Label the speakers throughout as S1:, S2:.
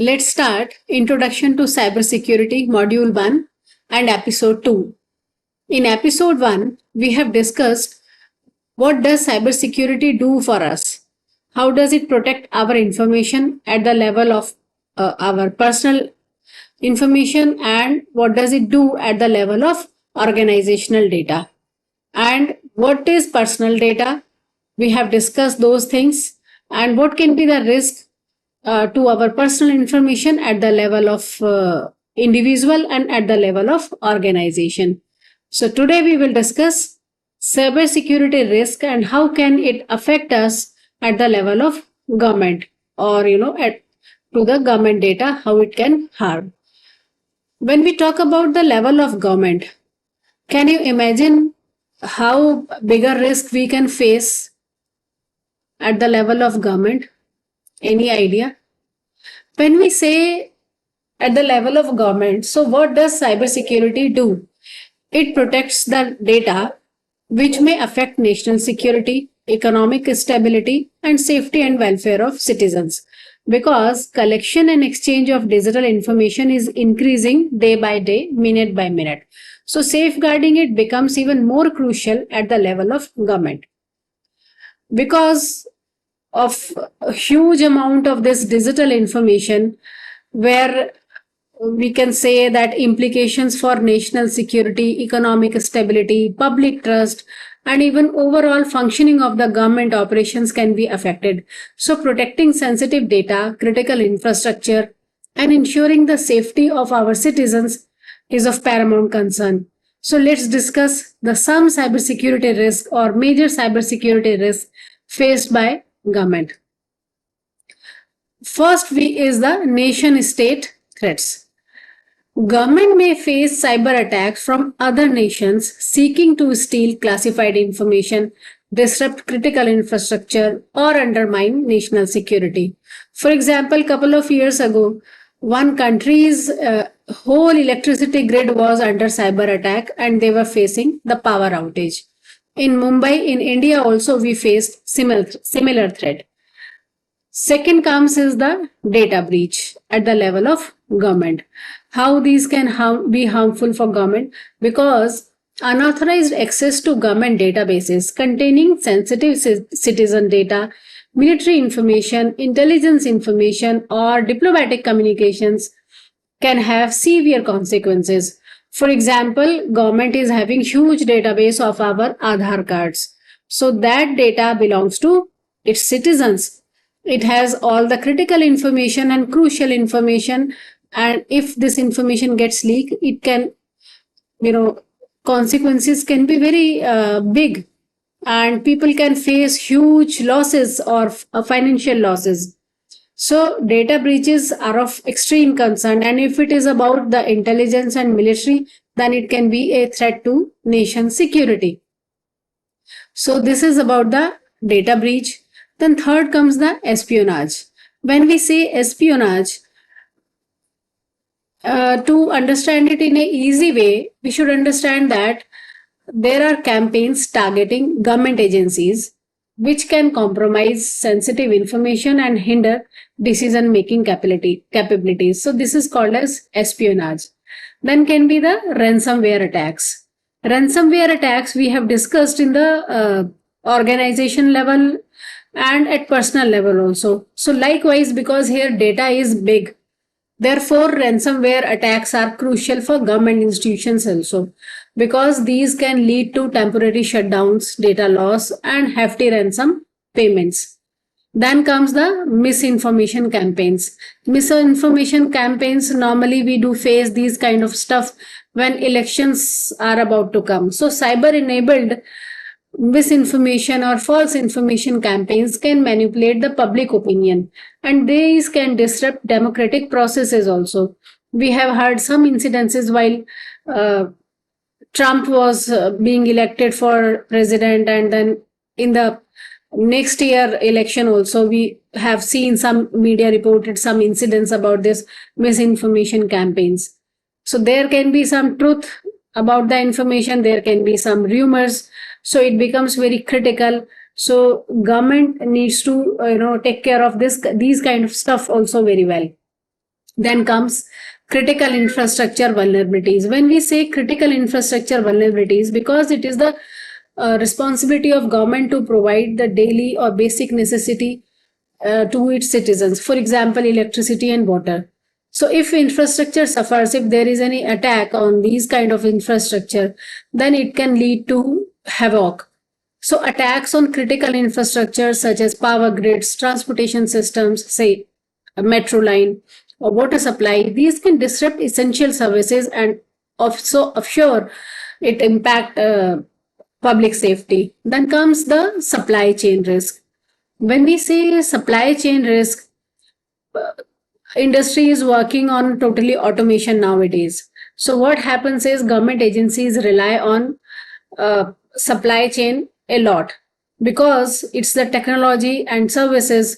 S1: Let's start Introduction to Cybersecurity Module 1 and Episode 2. In Episode 1, we have discussed what does cybersecurity do for us? How does it protect our information at the level of our personal information, and what does it do at the level of organizational data? And what is personal data? We have discussed those things, and what can be the risk to our personal information at the level of individual and at the level of organization. So today we will discuss cybersecurity risk and how can it affect us at the level of government, or at to the government data, how it can harm. When we talk about the level of government, can you imagine how bigger risk we can face at the level of government? Any idea? When we say at the level of government, so what does cybersecurity do? It protects the data which may affect national security, economic stability, and safety and welfare of citizens. Because collection and exchange of digital information is increasing day by day, minute by minute. So safeguarding it becomes even more crucial at the level of government. Because of a huge amount of this digital information, where we can say that implications for national security, economic stability, public trust, and even overall functioning of the government operations can be affected. So protecting sensitive data, critical infrastructure, and ensuring the safety of our citizens is of paramount concern. So let's discuss the some cybersecurity risk or major cybersecurity risks faced by government. First is the nation state threats. Government may face cyber attacks from other nations seeking to steal classified information, disrupt critical infrastructure, or undermine national security. For example, a couple of years ago, one country's whole electricity grid was under cyber attack and they were facing the power outage. In Mumbai, in India also, we faced similar threat. Second comes is the data breach at the level of government. How these can be harmful for government? Because unauthorized access to government databases containing sensitive citizen data, military information, intelligence information, or diplomatic communications can have severe consequences. For example, government is having huge database of our Aadhaar cards. So that data belongs to its citizens. It has all the critical information and crucial information, and if this information gets leaked, it can, consequences can be very big, and people can face huge losses or financial losses. So data breaches are of extreme concern, and if it is about the intelligence and military, then it can be a threat to nation security. So this is about the data breach. Then third comes the espionage. When we say espionage, to understand it in an easy way, we should understand that there are campaigns targeting government agencies which can compromise sensitive information and hinder decision making capabilities. So this is called as espionage. Then can be the ransomware attacks. Ransomware attacks we have discussed in the organization level and at personal level also. So likewise, because here data is big, therefore ransomware attacks are crucial for government institutions also, because these can lead to temporary shutdowns, data loss, and hefty ransom payments. Then comes the misinformation campaigns. Misinformation campaigns, normally we do face these kind of stuff when elections are about to come. So cyber enabled misinformation or false information campaigns can manipulate the public opinion, and these can disrupt democratic processes also. We have heard some incidences while Trump was being elected for president, and then in the next year election also we have seen some media reported some incidents about this misinformation campaigns. So there can be some truth about the information, there can be some rumors, so it becomes very critical. So government needs to take care of these kind of stuff also very well. Then comes critical infrastructure vulnerabilities. When we say critical infrastructure vulnerabilities, because it is the responsibility of government to provide the daily or basic necessity to its citizens, for example, electricity and water. So if infrastructure suffers, if there is any attack on these kind of infrastructure, then it can lead to havoc. So attacks on critical infrastructure such as power grids, transportation systems, say a metro line or water supply, these can disrupt essential services and also offshore it impact public safety. Then comes the supply chain risk. When we say supply chain risk, industry is working on totally automation nowadays. So what happens is government agencies rely on supply chain a lot because it's the technology and services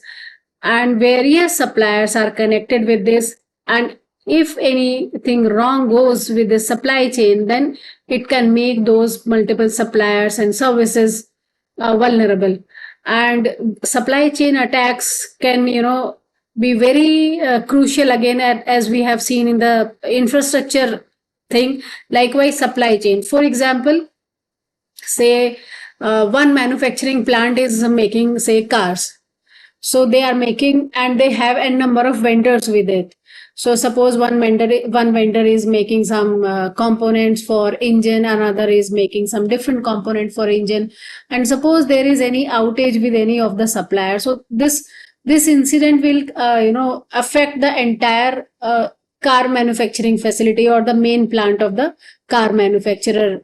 S1: and various suppliers are connected with this, and if anything wrong goes with the supply chain, then it can make those multiple suppliers and services vulnerable. And supply chain attacks can be very crucial again, as we have seen in the infrastructure thing. Likewise, supply chain, for example, say one manufacturing plant is making, say, cars. So they are making and they have a number of vendors with it. So suppose one vendor is making some components for engine, another is making some different component for engine, and suppose there is any outage with any of the suppliers, so this incident will affect the entire car manufacturing facility or the main plant of the car manufacturer.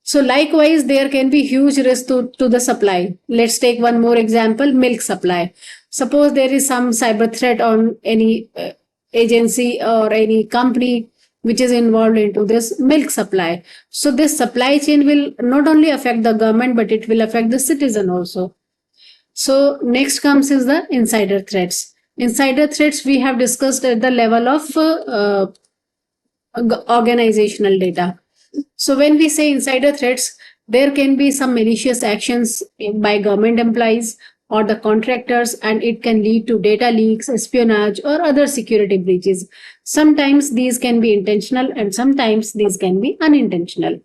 S1: So likewise, there can be huge risk to the supply. Let's take one more example, milk supply. Suppose there is some cyber threat on any agency or any company which is involved into this milk supply. So this supply chain will not only affect the government, but it will affect the citizen also. So next comes is the insider threats. Insider threats we have discussed at the level of organizational data. So when we say insider threats, there can be some malicious actions by government employees or the contractors, and it can lead to data leaks, espionage, or other security breaches. Sometimes these can be intentional and sometimes these can be unintentional.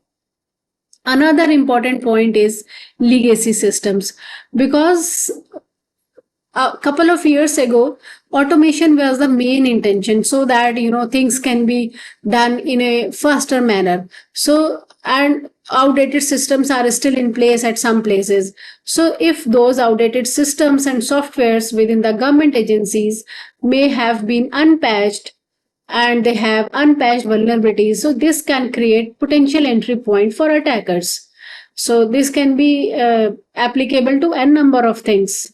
S1: Another important point is legacy systems, because a couple of years ago automation was the main intention, so that things can be done in a faster manner. So, and outdated systems are still in place at some places. So if those outdated systems and softwares within the government agencies may have been unpatched and they have unpatched vulnerabilities, so this can create potential entry point for attackers. So this can be applicable to a number of things.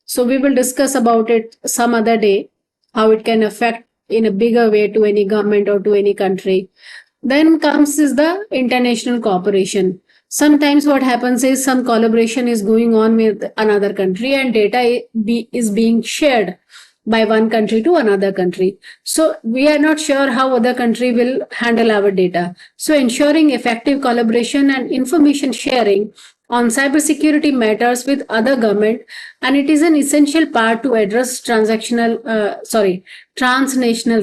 S1: So we will discuss about it some other day, how it can affect in a bigger way to any government or to any country. Then comes is the international cooperation. Sometimes what happens is some collaboration is going on with another country and data is being shared by one country to another country. So we are not sure how other country will handle our data. So ensuring effective collaboration and information sharing on cybersecurity matters with other government, and it is an essential part to address transnational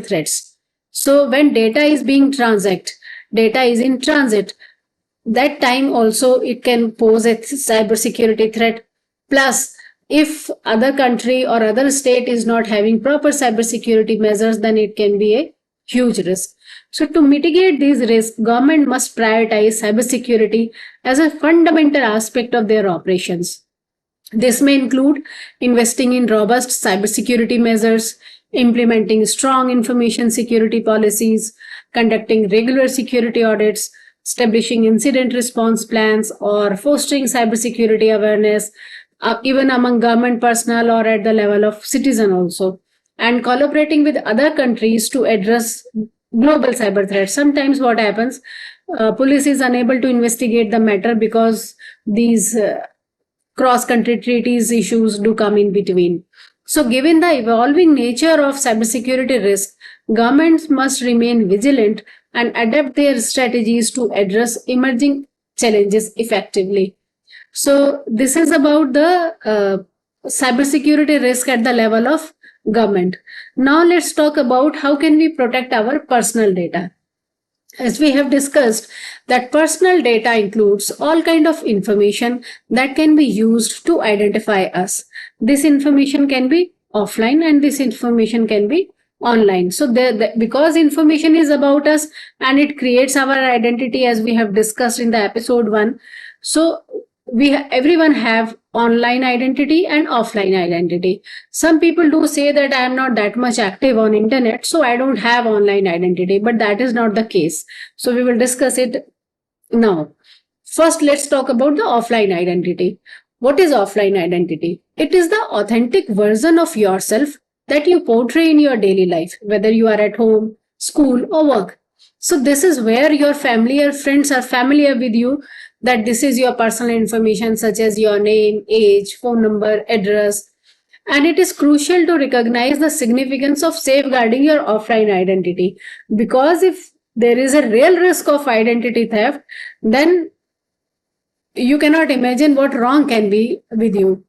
S1: threats. So when data is data is in transit, that time also it can pose a cybersecurity threat. Plus, if other country or other state is not having proper cybersecurity measures, then it can be a huge risk. So to mitigate these risks, government must prioritize cybersecurity as a fundamental aspect of their operations. This may include investing in robust cybersecurity measures, implementing strong information security policies, conducting regular security audits, establishing incident response plans, or fostering cybersecurity awareness, even among government personnel or at the level of citizen also, and collaborating with other countries to address global cyber threats. Sometimes what happens, police is unable to investigate the matter because these cross-country treaties issues do come in between. So given the evolving nature of cybersecurity risk, governments must remain vigilant and adapt their strategies to address emerging challenges effectively. So this is about the cybersecurity risk at the level of government. Now let's talk about how can we protect our personal data. As we have discussed, that personal data includes all kind of information that can be used to identify us. This information can be offline and this information can be online. So because information is about us and it creates our identity, as we have discussed in the episode 1, so everyone have online identity and offline identity. Some people do say that I am not that much active on internet, so I don't have online identity, but that is not the case. So we will discuss it now. First, let's talk about the offline identity. What is offline identity? It is the authentic version of yourself that you portray in your daily life, whether you are at home, school, or work. So this is where your family or friends are familiar with you, that this is your personal information such as your name, age, phone number, address. And it is crucial to recognize the significance of safeguarding your offline identity, because if there is a real risk of identity theft, then you cannot imagine what wrong can be with you.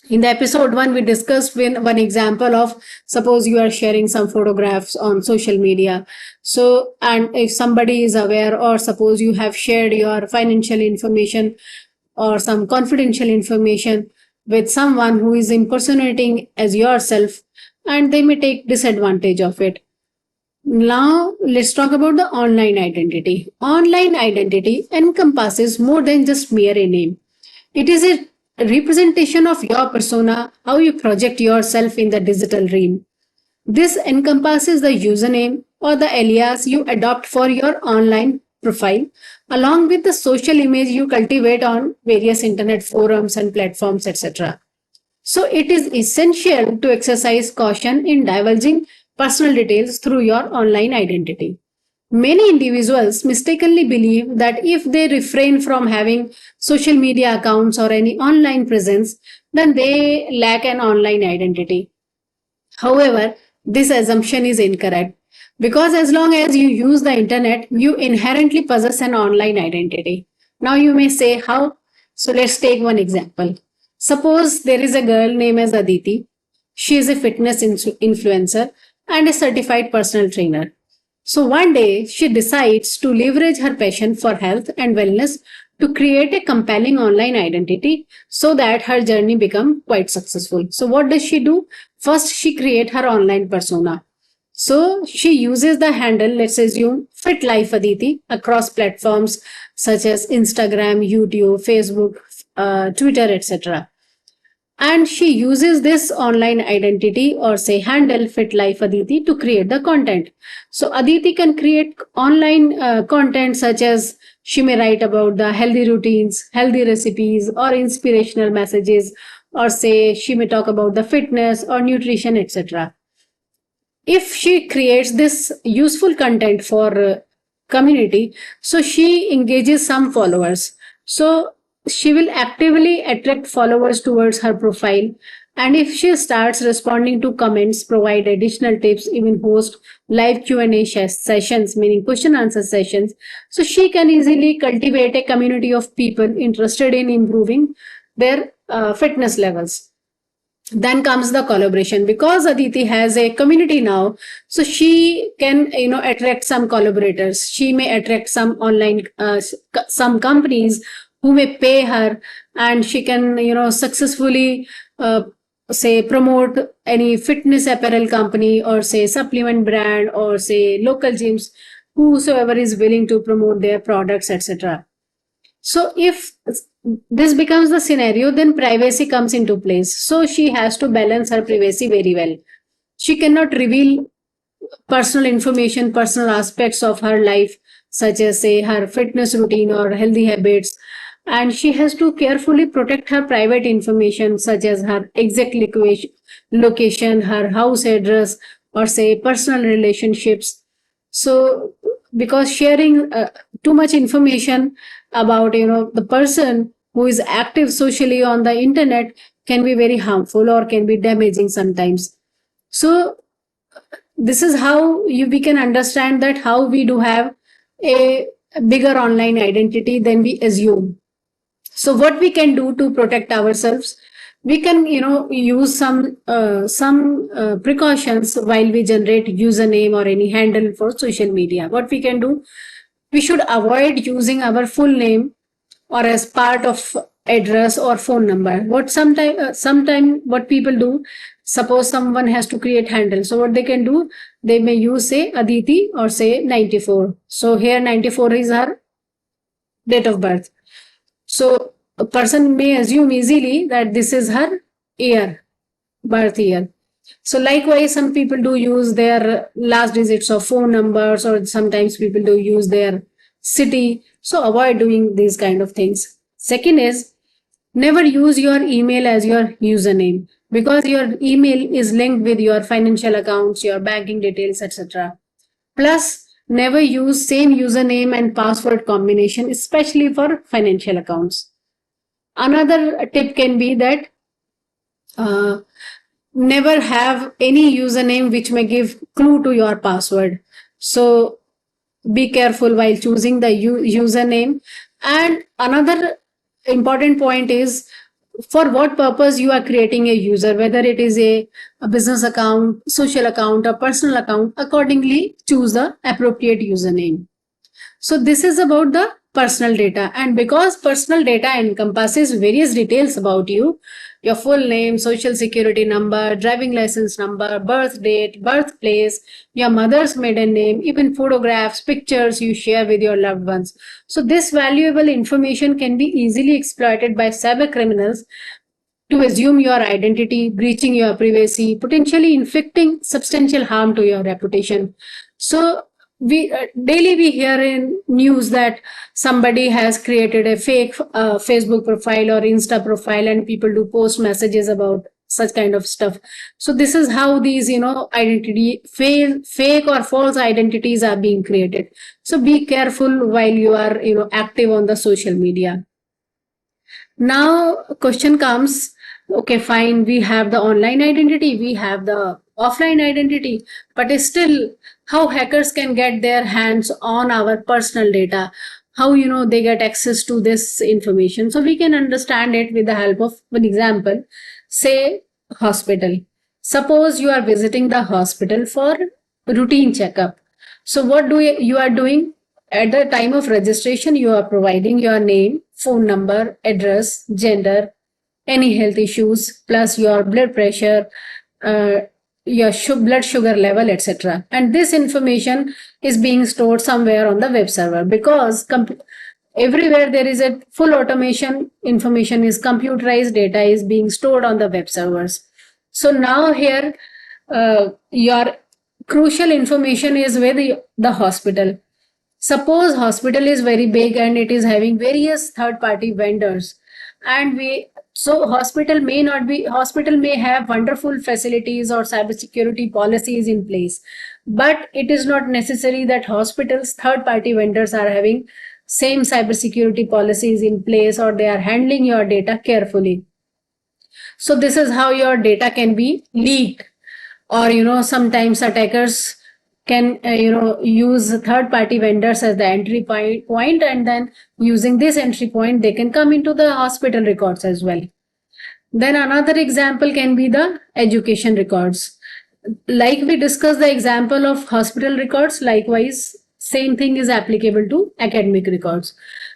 S1: In the episode 1, we discussed one example of, suppose you are sharing some photographs on social media. So, and if somebody is aware, or suppose you have shared your financial information or some confidential information with someone who is impersonating as yourself, and they may take disadvantage of it. Now, let's talk about the online identity. Online identity encompasses more than just mere a name. It is a representation of your persona, how you project yourself in the digital realm. This encompasses the username or the alias you adopt for your online profile, along with the social image you cultivate on various internet forums and platforms, etc. So it is essential to exercise caution in divulging personal details through your online identity. Many individuals mistakenly believe that if they refrain from having social media accounts or any online presence, then they lack an online identity. However, this assumption is incorrect, because as long as you use the internet, you inherently possess an online identity. Now you may say how? So let's take one example. Suppose there is a girl named as Aditi. She is a fitness influencer and a certified personal trainer. So one day she decides to leverage her passion for health and wellness to create a compelling online identity so that her journey become quite successful. So what does she do? First, she create her online persona. So she uses the handle, let's assume, Fit Life Aditi, across platforms such as Instagram, YouTube, Facebook, Twitter, etc. And she uses this online identity, or say handle, Fit Life Aditi, to create the content. So Aditi can create online content such as she may write about the healthy routines, healthy recipes, or inspirational messages, or say she may talk about the fitness or nutrition, etc. If she creates this useful content for community, so she engages some followers. So she will actively attract followers towards her profile, and if she starts responding to comments, provide additional tips, even host live Q&A sessions, meaning question answer sessions, so she can easily cultivate a community of people interested in improving their fitness levels. Then comes the collaboration. Because Aditi has a community now, so she can attract some collaborators. She may attract some online some companies who may pay her, and she can successfully say promote any fitness apparel company, or say supplement brand, or say local gyms, whosoever is willing to promote their products, etc. So if this becomes the scenario, then privacy comes into place. So she has to balance her privacy very well. She cannot reveal personal information, personal aspects of her life, such as say her fitness routine or healthy habits. And she has to carefully protect her private information, such as her exact location, her house address, or say personal relationships. So because sharing too much information about the person who is active socially on the internet can be very harmful or can be damaging sometimes. So this is how we can understand that how we do have a bigger online identity than we assume. So what we can do to protect ourselves? We can use some precautions while we generate username or any handle for social media. What we can do, we should avoid using our full name or as part of address or phone number. What sometime what people do, suppose someone has to create handle, so what they can do, they may use say Aditi or say 94. So here 94 is her date of birth. So a person may assume easily that this is her year, birth year. So likewise, some people do use their last digits of phone numbers, or sometimes people do use their city. So avoid doing these kind of things. Second is, never use your email as your username, because your email is linked with your financial accounts, your banking details, etc. Plus, never use same username and password combination, especially for financial accounts. Another tip can be that uh, never have any username which may give clue to your password. So be careful while choosing the username. And another important point is, for what purpose you are creating a user, whether it is a business account, social account, or personal account. Accordingly, choose the appropriate username. So this is about the personal data. And because personal data encompasses various details about you, your full name, social security number, driving license number, birth date, birthplace, your mother's maiden name, even photographs, pictures you share with your loved ones. So this valuable information can be easily exploited by cyber criminals to assume your identity, breaching your privacy, potentially inflicting substantial harm to your reputation. So we daily we hear in news that somebody has created a fake Facebook profile or Insta profile, and people do post messages about such kind of stuff. So this is how these identity fake or false identities are being created. So be careful while you are active on the social media. Now question comes, okay, fine, we have the online identity, we have the offline identity, but still how hackers can get their hands on our personal data, how they get access to this information. So we can understand it with the help of an example. Say hospital. Suppose you are visiting the hospital for routine checkup. So what you are doing? At the time of registration, you are providing your name, phone number, address, gender, any health issues, plus your blood pressure, uh, your blood sugar level, etc. And this information is being stored somewhere on the web server, because everywhere there is a full automation, information is computerized, data is being stored on the web servers. So now here, your crucial information is with the hospital. Suppose hospital is very big and it is having various third party vendors, and hospital may have wonderful facilities or cybersecurity policies in place, but it is not necessary that hospitals third party vendors are having same cybersecurity policies in place, or they are handling your data carefully. So this is how your data can be leaked, or sometimes attackers can use third party vendors as the entry point, and then using this entry point they can come into the hospital records as well. Then another example can be the education records. Like we discussed the example of hospital records, likewise same thing is applicable to academic records,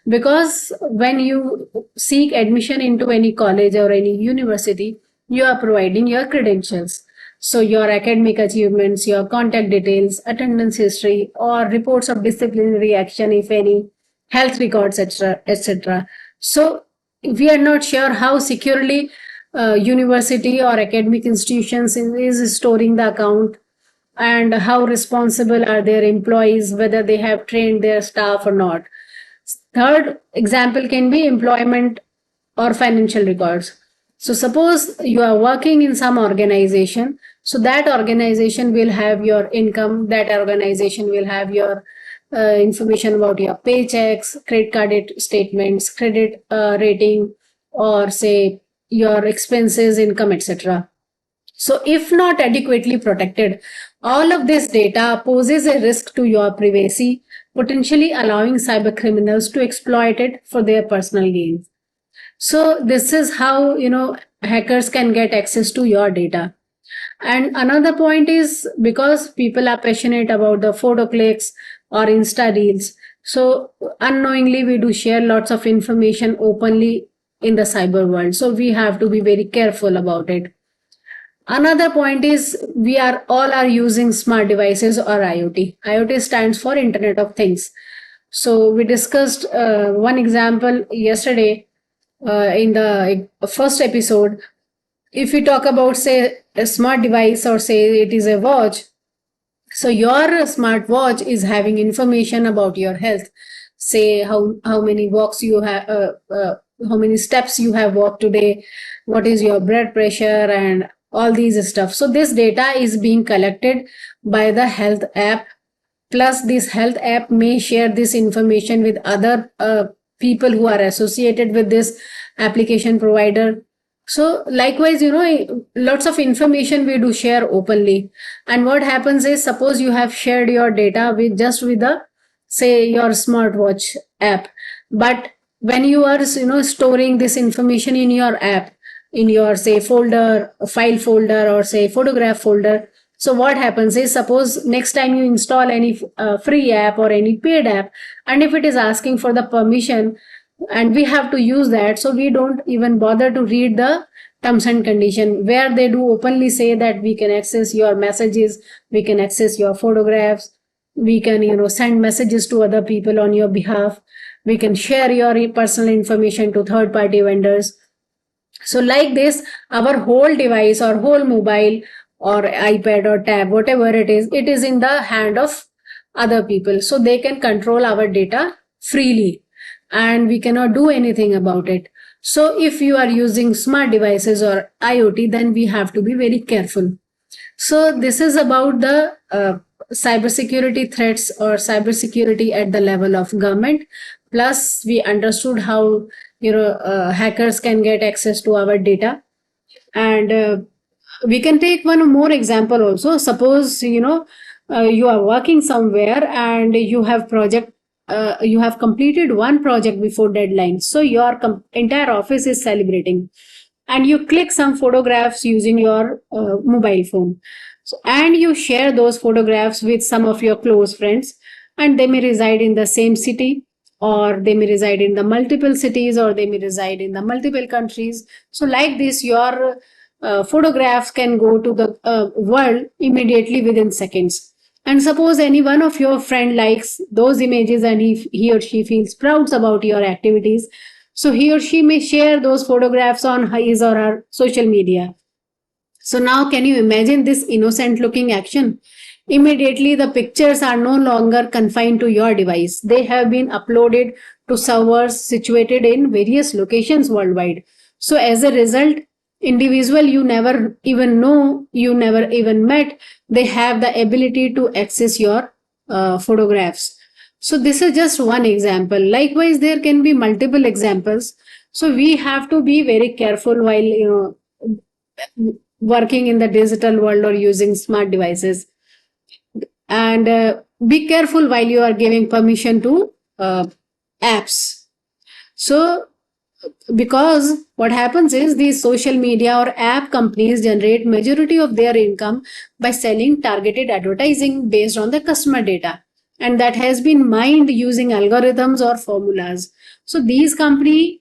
S1: because when you seek admission into any college or any university, you are providing your credentials. So your academic achievements, your contact details, attendance history, or reports of disciplinary action, if any, health records, etc., etc. So we are not sure how securely university or academic institutions is storing the account, and how responsible are their employees, whether they have trained their staff or not. Third example can be employment or financial records. So suppose you are working in some organization, so that organization will have your income, that organization will have your information about your paychecks, credit card statements, credit rating, or say your expenses, income, etc. So if not adequately protected, all of this data poses a risk to your privacy, potentially allowing cyber criminals to exploit it for their personal gains. So this is how, hackers can get access to your data. And another point is because people are passionate about the photo clicks or Insta reels. So unknowingly, we do share lots of information openly in the cyber world. So we have to be very careful about it. Another point is we are all are using smart devices or IoT. IoT stands for Internet of Things. So we discussed one example yesterday in the first episode. If we talk about, say, a smart device, or say it is a watch, so your smart watch is having information about your health. Say how many walks you have, how many steps you have walked today, what is your blood pressure, and all these stuff. So this data is being collected by the health app. Plus, this health app may share this information with other people who are associated with this application provider. So likewise, lots of information we do share openly. And what happens is, suppose you have shared your data with the, say, your smartwatch app, but when you are, storing this information in your app, in your, say, folder, file folder, or say photograph folder. So what happens is, suppose next time you install any free app or any paid app, and if it is asking for the permission, and we have to use that, so we don't even bother to read the terms and condition, where they do openly say that we can access your messages, we can access your photographs, we can, send messages to other people on your behalf, we can share your personal information to third party vendors. So like this, our whole device or whole mobile or iPad or tab, whatever it is in the hand of other people. So they can control our data freely and we cannot do anything about it. So if you are using smart devices or IoT, then we have to be very careful. So this is about the cybersecurity threats or cybersecurity at the level of government. Plus, we understood how hackers can get access to our data, and we can take one more example also. Suppose you are working somewhere and you have completed one project before deadline, so your entire office is celebrating, and you click some photographs using your mobile phone. So, and you share those photographs with some of your close friends, and they may reside in the same city, or they may reside in the multiple cities, or they may reside in the multiple countries. So like this, your photographs can go to the world immediately within seconds. And suppose any one of your friend likes those images, and he or she feels proud about your activities, so he or she may share those photographs on his or her social media. So now can you imagine this innocent looking action? Immediately the pictures are no longer confined to your device. They have been uploaded to servers situated in various locations worldwide. So as a result, individual you never even know, you never even met, they have the ability to access your photographs. So this is just one example. Likewise, there can be multiple examples. So we have to be very careful while working in the digital world or using smart devices, and be careful while you are giving permission to apps. So because what happens is these social media or app companies generate majority of their income by selling targeted advertising based on the customer data, and that has been mined using algorithms or formulas. So these companies,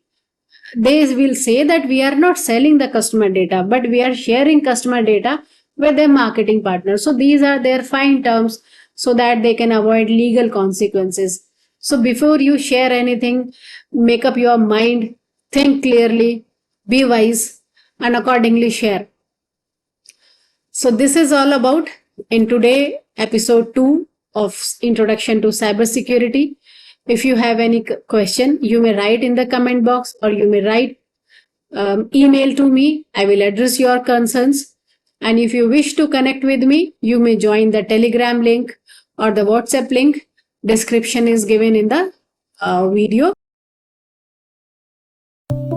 S1: they will say that we are not selling the customer data, but we are sharing customer data with their marketing partners. So these are their fine terms so that they can avoid legal consequences. So before you share anything, make up your mind, think clearly, be wise, and accordingly share. So this is all about in today episode 2 of Introduction to Cybersecurity. If you have any question, you may write in the comment box, or you may write email to me. I will address your concerns. And if you wish to connect with me, you may join the Telegram link or the WhatsApp link. Description is given in the video.